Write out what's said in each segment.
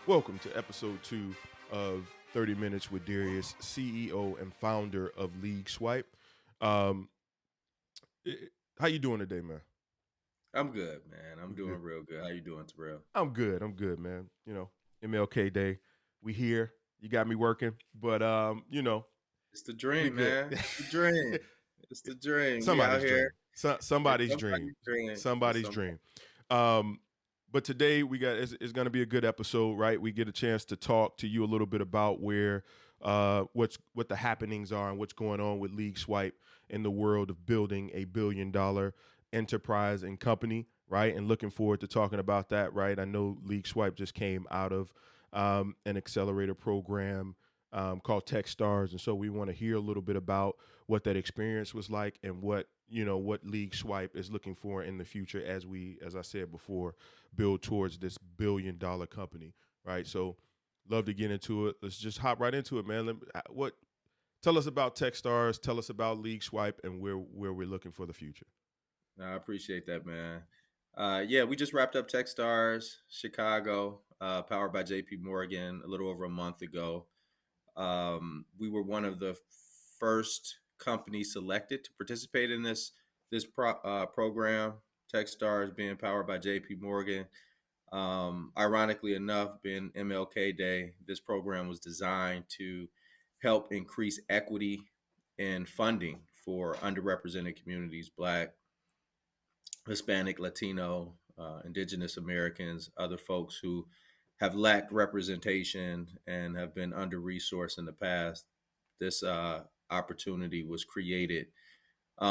Welcome to episode 2 of 30 Minutes with Darius, CEO and founder of League Swipe. Um, how you doing today, man? I'm good, man. I'm Good. doing real good. How you doing, Terrell? I'm good. I'm good, man. MLK Day. We here. You got me working, but It's the we dream, good. man. It's the dream. It's the dream. We out Somebody's here. dream. It's Somebody's dream. somebody's dream. It's Somebody's some. dream. Um, but today it's going to be a good episode, right? We get a chance to talk to you a little bit about where what the happenings are and what's going on with League Swipe in the world of building a $1 billion enterprise and company, right? And looking forward to talking about that, right? I know League Swipe just came out of an accelerator program called TechStars, and so we want to hear a little bit about what that experience was like and what League Swipe is looking for in the future as we, as I said before, build towards this $1 billion company, right? So, love to get into it. Let's just hop right into it, man. What tell us about TechStars? Tell us about League Swipe and where we're looking for the future. I appreciate that, man. Yeah, we just wrapped up TechStars Chicago, powered by JP Morgan, a little over a month ago. We were one of the first companies selected to participate in this program. TechStars being powered by JP Morgan. Ironically enough, being MLK Day, this program was designed to help increase equity and funding for underrepresented communities, Black, Hispanic, Latino, Indigenous Americans, other folks who have lacked representation and have been under resourced in the past. This opportunity was created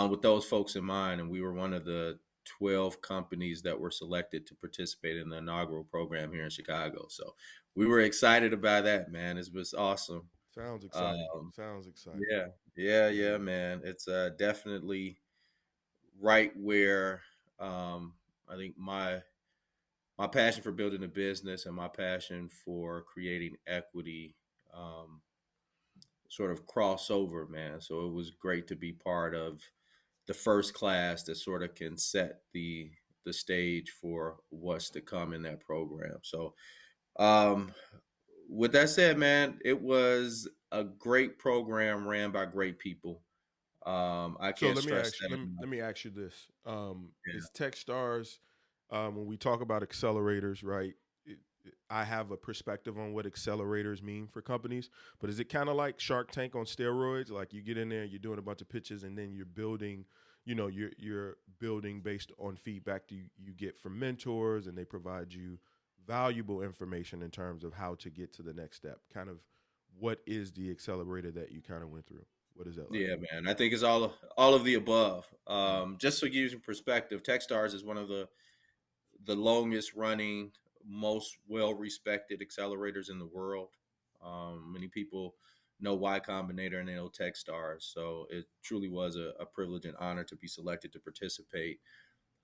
with those folks in mind, and we were one of the 12 companies that were selected to participate in the inaugural program here in Chicago. So we were excited about that, man. It was awesome. Sounds exciting. Um, Sounds exciting. yeah, man. It's definitely right where I think my passion for building a business and my passion for creating equity um, sort of crossover, man. So it was great to be part of the first class that sort of can set the stage for what's to come in that program. So um, with that said, man, it was a great program ran by great people. I So can't stress that let enough. me ask you this: Yeah. Is TechStars when we talk about accelerators, right? I have a perspective on what accelerators mean for companies, but is it kind of like Shark Tank on steroids? Like you get in there, you're doing a bunch of pitches, and then you're building, you're building based on feedback you get from mentors, and they provide you valuable information in terms of how to get to the next step. Kind of, what is the accelerator that you kind of went through? What is that like? Yeah, man. I think it's all of the above. Mm. Just to give you some perspective, TechStars is one of the longest running, most well respected accelerators in the world. Many people know Y Combinator and they know TechStars, so it truly was a privilege and honor to be selected to participate.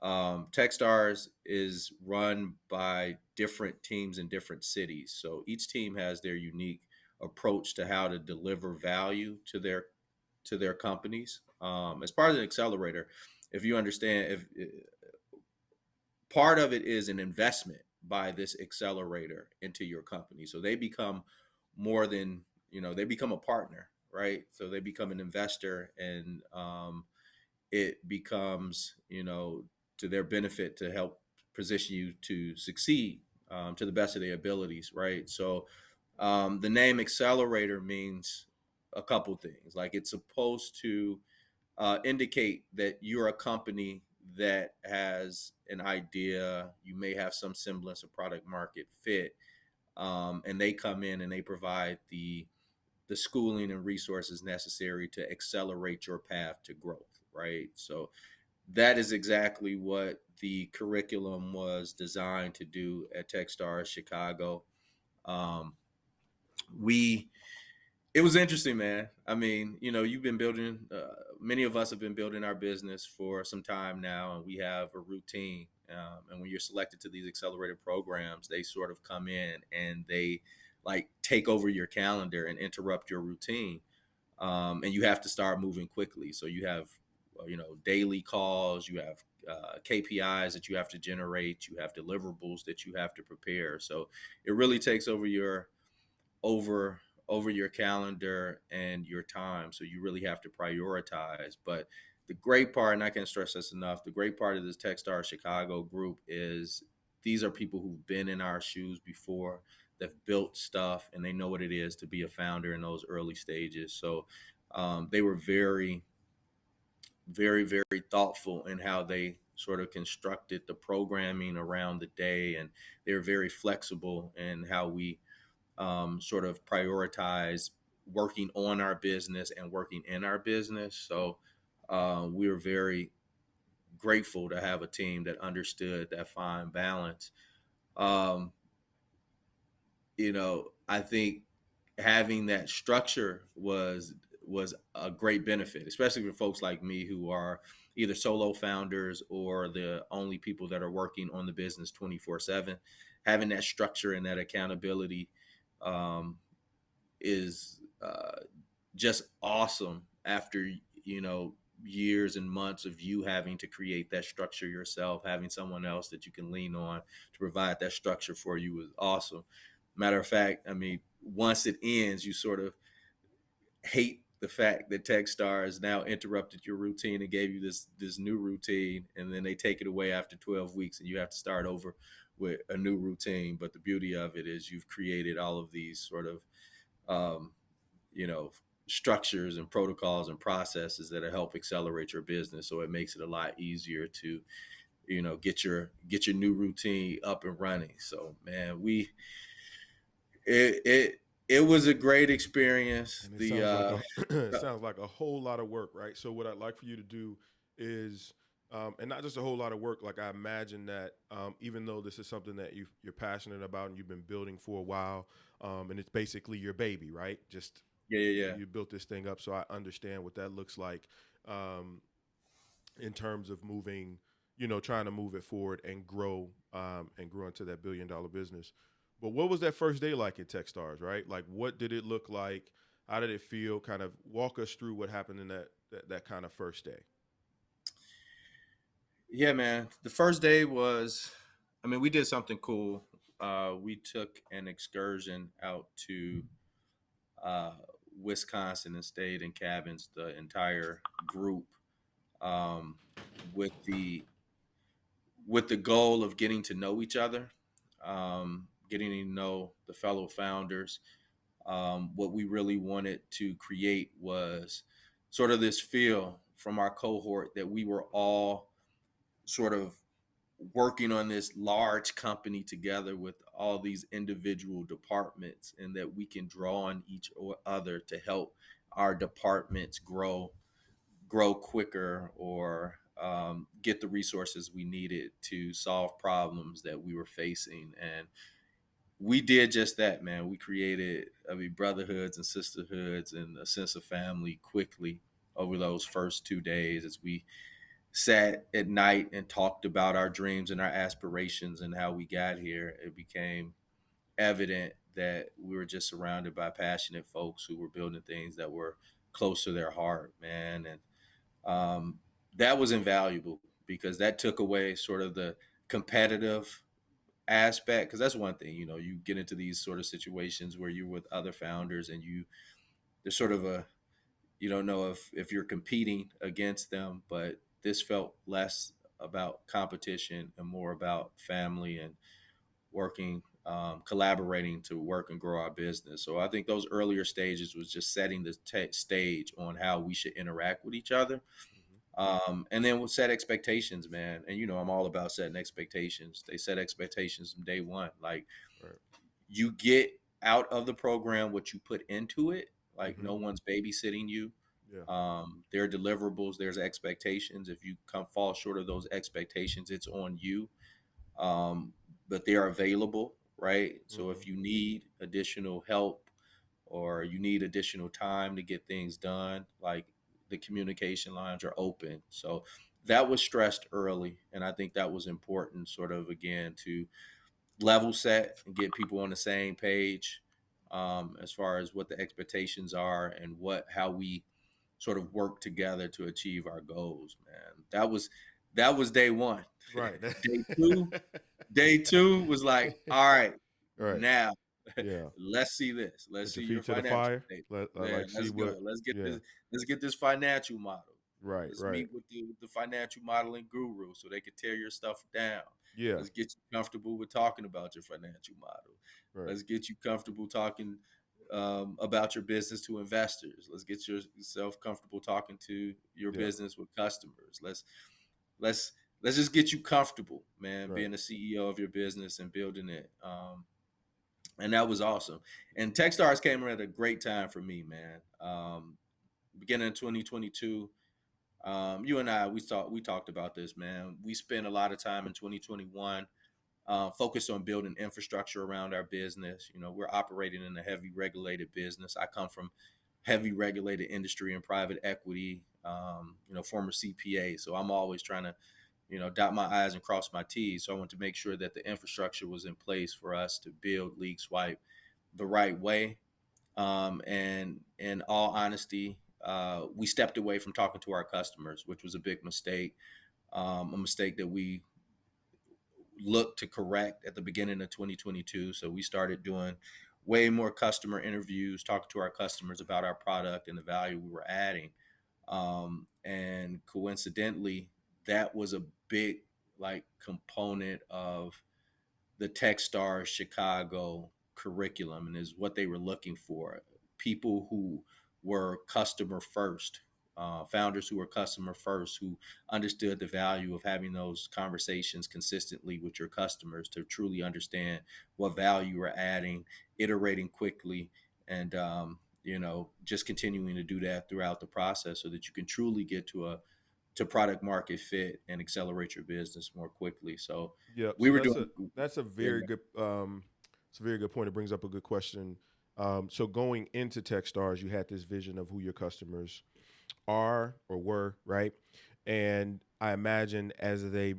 TechStars is run by different teams in different cities, so each team has their unique approach to how to deliver value to their companies. As part of the accelerator, if you understand, if part of it is an investment by this accelerator into your company, so they become more than they become a partner, right? So they become an investor, and it becomes to their benefit to help position you to succeed to the best of their abilities, right? So the name accelerator means a couple things. Like it's supposed to indicate that you're a company that has an idea, you may have some semblance of product market fit, and they come in and they provide the schooling and resources necessary to accelerate your path to growth, right? So that is exactly what the curriculum was designed to do at TechStars Chicago. Um, we It was interesting, man. I mean, you've been building. Many of us have been building our business for some time now, and we have a routine. And when you're selected to these accelerated programs, they sort of come in and they like take over your calendar and interrupt your routine. And you have to start moving quickly. So you have, daily calls. You have KPIs that you have to generate, you have deliverables that you have to prepare. So it really takes over over your calendar and your time. So you really have to prioritize. But the great part, and I can't stress this enough, the great part of this Techstars Chicago group is these are people who've been in our shoes before. They've built stuff and they know what it is to be a founder in those early stages. So they were very thoughtful in how they sort of constructed the programming around the day, and they were very flexible in how we sort of prioritize working on our business and working in our business. So we were very grateful to have a team that understood that fine balance. Um, I think having that structure was a great benefit, especially for folks like me who are either solo founders or the only people that are working on the business 24/7. Having that structure and that accountability um, is just awesome after years and months of you having to create that structure yourself. Having someone else that you can lean on to provide that structure for you was awesome. Matter of fact, I mean, once it ends, you sort of hate the fact that Techstars now interrupted your routine and gave you this new routine, and then they take it away after 12 weeks, and you have to start over with a new routine. But the beauty of it is you've created all of these sort of um, you know structures and protocols and processes that help accelerate your business. So it makes it a lot easier to get your new routine up and running. So man, we it it was a great experience. And it The sounds like a it sounds like a whole lot of work, right? So what I'd like for you to do is, and not just a whole lot of work. Like I imagine that even though this is something that you're passionate about and you've been building for a while, and it's basically your baby, right? Just Yeah, yeah, you built this thing up, so I understand what that looks like um, in terms of moving, trying to move it forward and grow into that $1 billion business. But what was that first day like at Techstars, right? Like, what did it look like? How did it feel? Kind of walk us through what happened in that kind of first day. yeah, man. The first day was, I mean, we did something cool. We took an excursion out to uh, Wisconsin and stayed in cabins, the entire group, um, with the goal of getting to know each other, getting to know the fellow founders. What we really wanted to create was sort of this feel from our cohort that we were all sort of working on this large company together with all these individual departments, and that we can draw on each other to help our departments grow quicker, or get the resources we needed to solve problems that we were facing. And we did just that, man. We created, I mean, brotherhoods and sisterhoods and a sense of family quickly over those first 2 days, as we sat at night and talked about our dreams and our aspirations and how we got here. It became evident that we were just surrounded by passionate folks who were building things that were close to their heart, man. And um, that was invaluable because that took away sort of the competitive aspect. Because that's one thing, you get into these sort of situations where you're with other founders and there's sort of you don't know if you're competing against them, but this felt less about competition and more about family and working, collaborating to work and grow our business. So I think those earlier stages was just setting the stage on how we should interact with each other. Mm-hmm. And then we'll set expectations, man. And I'm all about setting expectations. They set expectations from day one. Like, Right. you get out of the program what you put into it. Like, Mm-hmm. no one's babysitting you. Yeah. There are deliverables. There's expectations. If you fall short of those expectations, it's on you. Um, but they are available, right? So Mm-hmm. if you need additional help or you need additional time to get things done, like, the communication lines are open. So that was stressed early. And I think that was important, sort of, again, to level set and get people on the same page, as far as what the expectations are and how we sort of work together to achieve our goals, man. That was day one. Right. day two, day two was like, all right, Right. now Yeah. let's see this. Let's Put your see your feet to the financial fire. statement. Like Man, see let's what. go. Let's get Yeah. this. Let's get this financial model. Right. Let's Right. meet with the financial modeling guru so they can tear your stuff down. Yeah. Let's get you comfortable with talking about your financial model. Right. Let's get you comfortable talking about your business to investors. Let's get yourself comfortable talking to your Yeah. business with customers. Let's let's just get you comfortable, man, Right. being a CEO of your business and building it. And that was awesome. And Techstars came at a great time for me, man. Beginning of 2022, you and I we talked about this, man. We spent a lot of time in 2021 focused on building infrastructure around our business. You know, we're operating in a heavy regulated business. I come from heavy regulated industry and private equity. Former CPA, so I'm always trying to, dot my I's and cross my T's. So I want to make sure that the infrastructure was in place for us to build League Swipe the right way. And in all honesty, we stepped away from talking to our customers, which was a big mistake. A mistake that we looked to correct at the beginning of 2022. So we started doing way more customer interviews, talking to our customers about our product and the value we were adding. And coincidentally, that was a big like component of the Techstars Chicago curriculum and is what they were looking for. People who were customer first, founders who were customer first, who understood the value of having those conversations consistently with your customers to truly understand what value you are adding, iterating quickly, and just continuing to do that throughout the process so that you can truly get to product market fit and accelerate your business more quickly. So Yep. we So were that's doing, a yeah, very good it's a very good point. It brings up a good question. So going into Techstars, you had this vision of who your customers are or were, right? And I imagine as they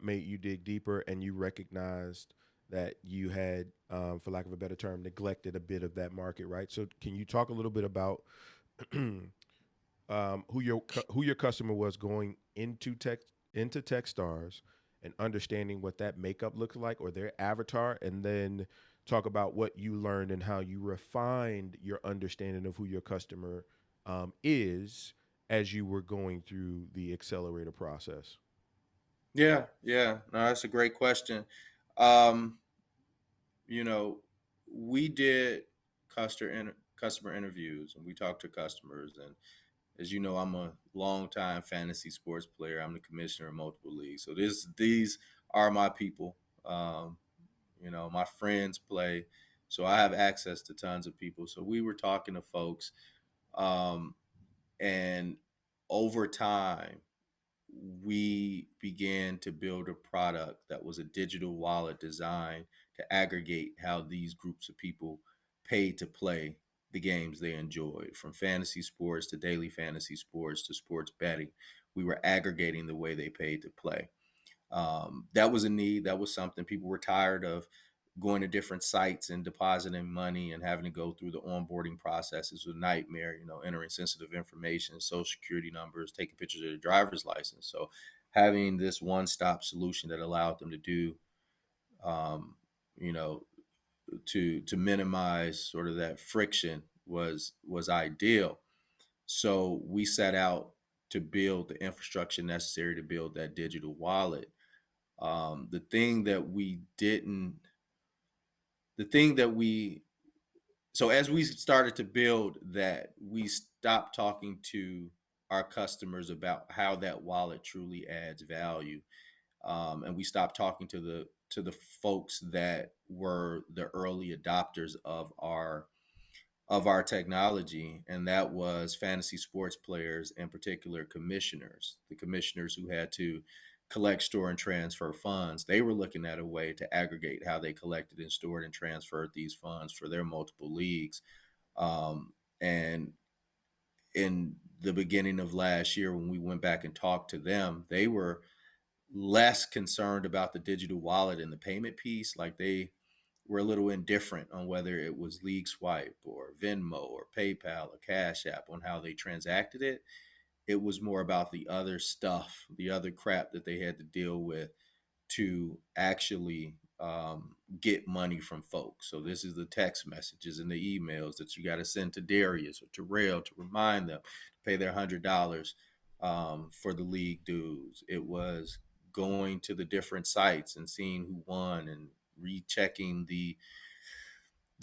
made you dig deeper and you recognized that you had, for lack of a better term, neglected a bit of that market, right? So can you talk a little bit about who your customer was going into Techstars and understanding what that makeup looks like or their avatar, and then talk about what you learned and how you refined your understanding of who your customer is as you were going through the accelerator process. yeah, yeah. No, that's a great question. Um, you know, we did customer interviews and we talked to customers. And as you know, I'm a longtime fantasy sports player. I'm the commissioner of multiple leagues. So these are my people. Um, my friends play. So I have access to tons of people. So we were talking to folks. Um, and over time, we began to build a product that was a digital wallet designed to aggregate how these groups of people paid to play the games they enjoyed, from fantasy sports to daily fantasy sports to sports betting. We were aggregating the way they paid to play. That was a need. That was something people were tired of going to different sites and depositing money and having to go through the onboarding process. Is a nightmare, entering sensitive information, social security numbers, taking pictures of their driver's license. So having this one-stop solution that allowed them to do, um, you know, to minimize sort of that friction was ideal. So we set out to build the infrastructure necessary to build that digital wallet. The thing that we didn't, the thing that we, so as we started to build that, we stopped talking to our customers about how that wallet truly adds value, and we stopped talking to the folks that were the early adopters of our technology, and that was fantasy sports players, in particular commissioners, the commissioners who had to collect, store, and transfer funds. They were looking at a way to aggregate how they collected and stored and transferred these funds for their multiple leagues. And in the beginning of last year, when we went back and talked to them, they were less concerned about the digital wallet and the payment piece. Like they were a little indifferent on whether it was League Swipe or Venmo or PayPal or Cash App on how they transacted it. it was more about the other stuff, the other crap that they had to deal with to actually get money from folks. So this is the text messages and the emails that you got to send to Darius or to Rail to remind them to pay their $100 for the league dues. It was going to the different sites and seeing who won and rechecking the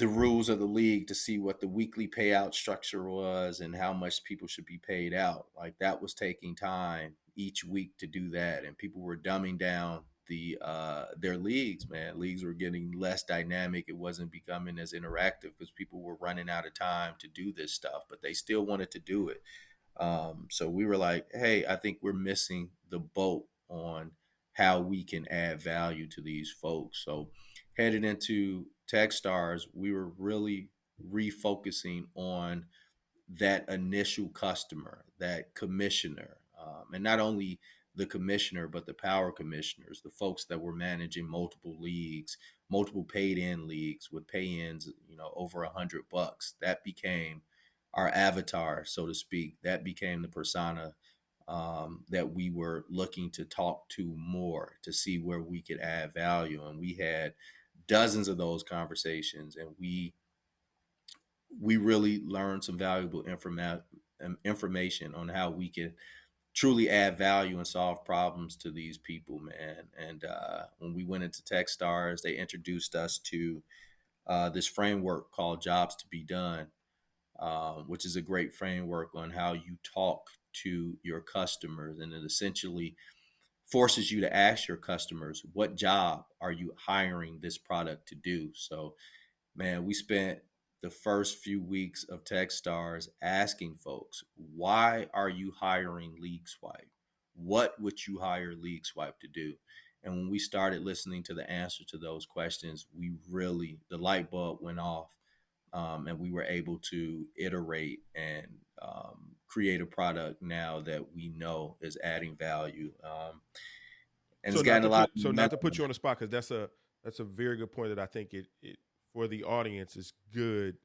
rules of the league to see what the weekly payout structure was and how much people should be paid out. Like that was taking time each week to do that, and people were dumbing down their leagues. Man, leagues were getting less dynamic. It wasn't becoming as interactive because people were running out of time to do this stuff, but they still wanted to do it. So we were like, hey, I think we're missing the boat on how we can add value to these folks. So headed into Techstars, we were really refocusing on that initial customer, that commissioner, and not only the commissioner, but the power commissioners, the folks that were managing multiple leagues, multiple paid-in leagues with pay-ins, over $100. That became our avatar, so to speak. That became the persona that we were looking to talk to more to see where we could add value. And we had dozens of those conversations, and we really learned some valuable information on how we can truly add value and solve problems to these people, man. And when we went into Techstars, they introduced us to this framework called Jobs to Be Done, which is a great framework on how you talk to your customers. And it essentially forces you to ask your customers, what job are you hiring this product to do? So, man, we spent the first few weeks of Techstars asking folks, why are you hiring League Swipe? What would you hire League Swipe to do? And when we started listening to the answer to those questions, the light bulb went off, and we were able to iterate and create a product now that we know is adding value. And So it's not gotten to a lot put of so not to momentum. put you on the spot, because that's a very good point that I think it for the audience is good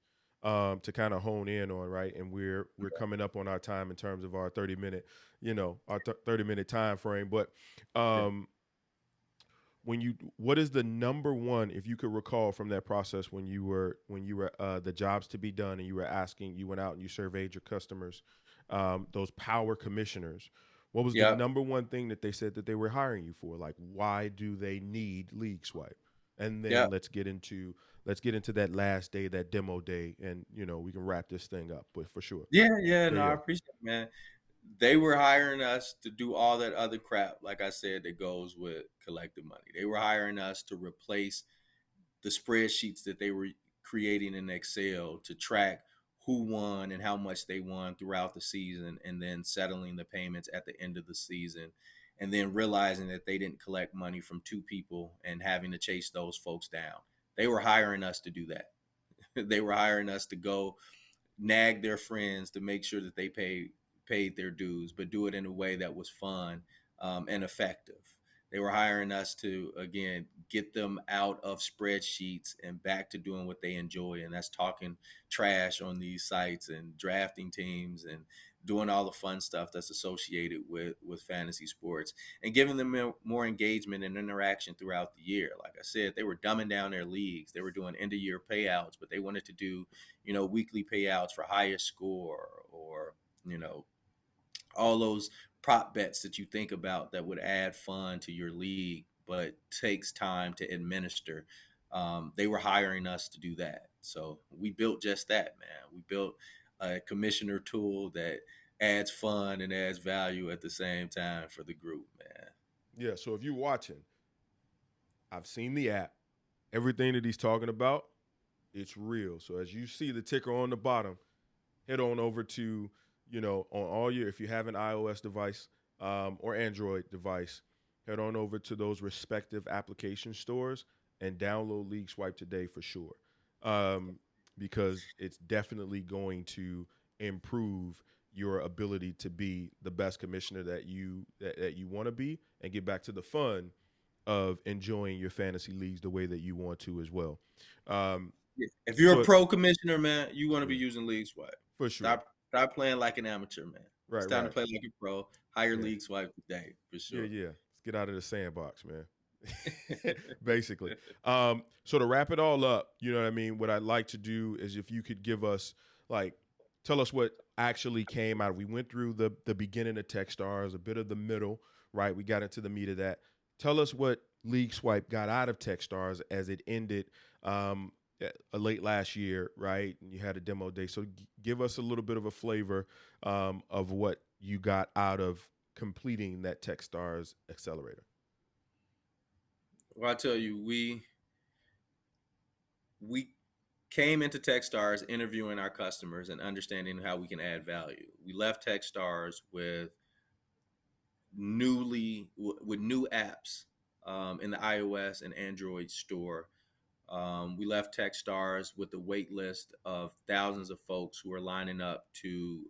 to kind of hone in on, right? And we're coming up on our time in terms of our 30-minute, 30-minute time frame. But Yeah. um, what is the number one, if you could recall from that process when you were the jobs to be done and you went out and you surveyed your customers, those power commissioners, what was the Yep. number one thing that they said that they were hiring you for? Like, why do they need League Swipe? And then Yep. let's get into that last day, that demo day, and we can wrap this thing up. But for sure, Yeah. Yeah. yeah, No, I yeah. appreciate it, man. They were hiring us to do all that other crap, like I said, that goes with collective money. They were hiring us to replace the spreadsheets that they were creating in Excel to track who won and how much they won throughout the season, and then settling the payments at the end of the season, and then realizing that they didn't collect money from two people and having to chase those folks down. They were hiring us to do that. They were hiring us to go nag their friends to make sure that they paid their dues, but do it in a way that was fun, and effective. They were hiring us to again get them out of spreadsheets and back to doing what they enjoy, and that's talking trash on these sites and drafting teams and doing all the fun stuff that's associated with fantasy sports, and giving them more engagement and interaction throughout the year. Like I said, they were dumbing down their leagues. They were doing end of year payouts, but they wanted to do weekly payouts for highest score, or you know all those prop bets that you think about that would add fun to your league, but takes time to administer. They were hiring us to do that. So we built just that, man. We built a commissioner tool that adds fun and adds value at the same time for the group, man. Yeah. So if you're watching, I've seen the app. Everything that he's talking about, it's real. So as you see the ticker on the bottom, head on over to, on all your, if you have an iOS device or Android device, head on over to those respective application stores and download League Swipe today for sure. Um, because it's definitely going to improve your ability to be the best commissioner that you want to be, and get back to the fun of enjoying your fantasy leagues the way that you want to as well. Um, Yeah. If you're a so pro commissioner, man, you want to be yeah, using League Swipe. for sure. Stop playing like an amateur, man. It's Right, time to right. play like a pro. Higher Yeah. league swipe today for Yeah, sure. yeah. Let's get out of the sandbox, man. Basically. So to wrap it all up, you know what I mean? What I'd like to do is if you could give us like tell us what actually came out. We went through the beginning of Techstars, a bit of the middle, right? We got into the meat of that. Tell us what League Swipe got out of Techstars as it ended late last year, right? And you had a demo day. So give us a little bit of a flavor of what you got out of completing that Techstars accelerator. Well, I tell you, we came into Techstars interviewing our customers and understanding how we can add value. We left Techstars with with new apps in the iOS and Android store. We left Techstars with a wait list of thousands of folks who are lining up to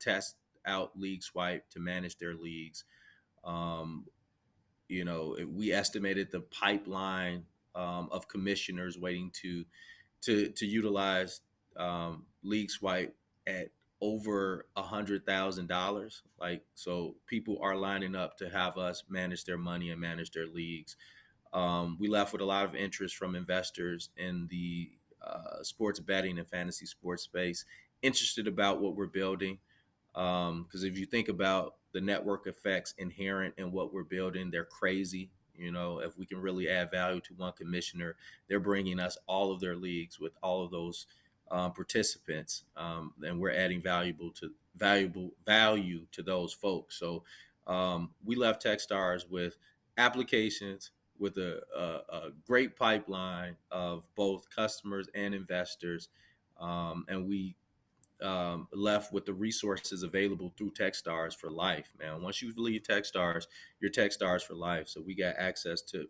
test out League Swipe to manage their leagues. Um, we estimated the pipeline of commissioners waiting to utilize League Swipe at over $100,000. Like, so people are lining up to have us manage their money and manage their leagues. We left with a lot of interest from investors in the sports betting and fantasy sports space, interested about what we're building. Because if you think about the network effects inherent in what we're building, they're crazy. If we can really add value to one commissioner, they're bringing us all of their leagues with all of those participants, and we're adding valuable value to those folks. So we left Techstars with applications, with a great pipeline of both customers and investors, and we left with the resources available through Techstars for life, man. Once you leave Techstars, you're Techstars for life. So we got access to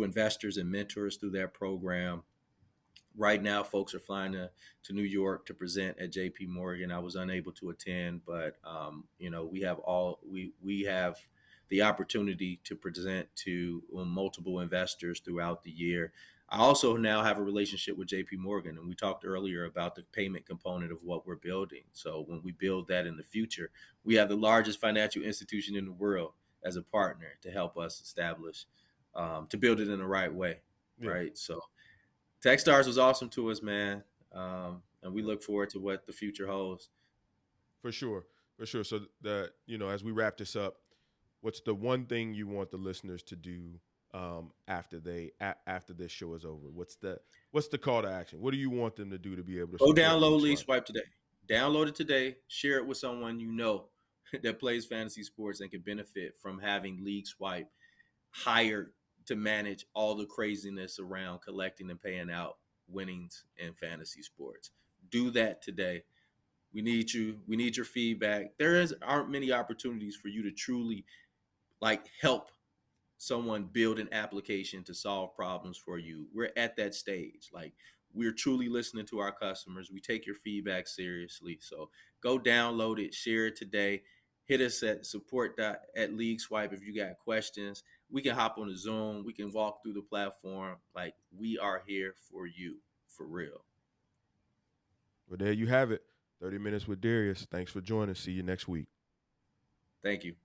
investors and mentors through that program. Right now, folks are flying to New York to present at JP Morgan. I was unable to attend, but we have the opportunity to present to multiple investors throughout the year. I also now have a relationship with JP Morgan, and we talked earlier about the payment component of what we're building. So when we build that in the future, we have the largest financial institution in the world as a partner to help us establish, to build it in the right way, Yeah, right? So Techstars was awesome to us, man, and we yeah, look forward to what the future holds. for sure, for sure. So that as we wrap this up, what's the one thing you want the listeners to do after this show is over? What's the call to action? What do you want them to do to be able to Go support download League Lead Swipe? Swipe today. Download it today. Share it with someone you know that plays fantasy sports and can benefit from having League Swipe hired to manage all the craziness around collecting and paying out winnings in fantasy sports. Do that today. We need you. We need your feedback. Aren't many opportunities for you to truly like help someone build an application to solve problems for you. We're at that stage. Like, we're truly listening to our customers. We take your feedback seriously. So go download it, share it today. Hit us at support at League Swipe if you got questions. We can hop on a Zoom. We can walk through the platform. Like, we are here for you, for real. Well, there you have it. 30 minutes with Darius. Thanks for joining. See you next week. Thank you.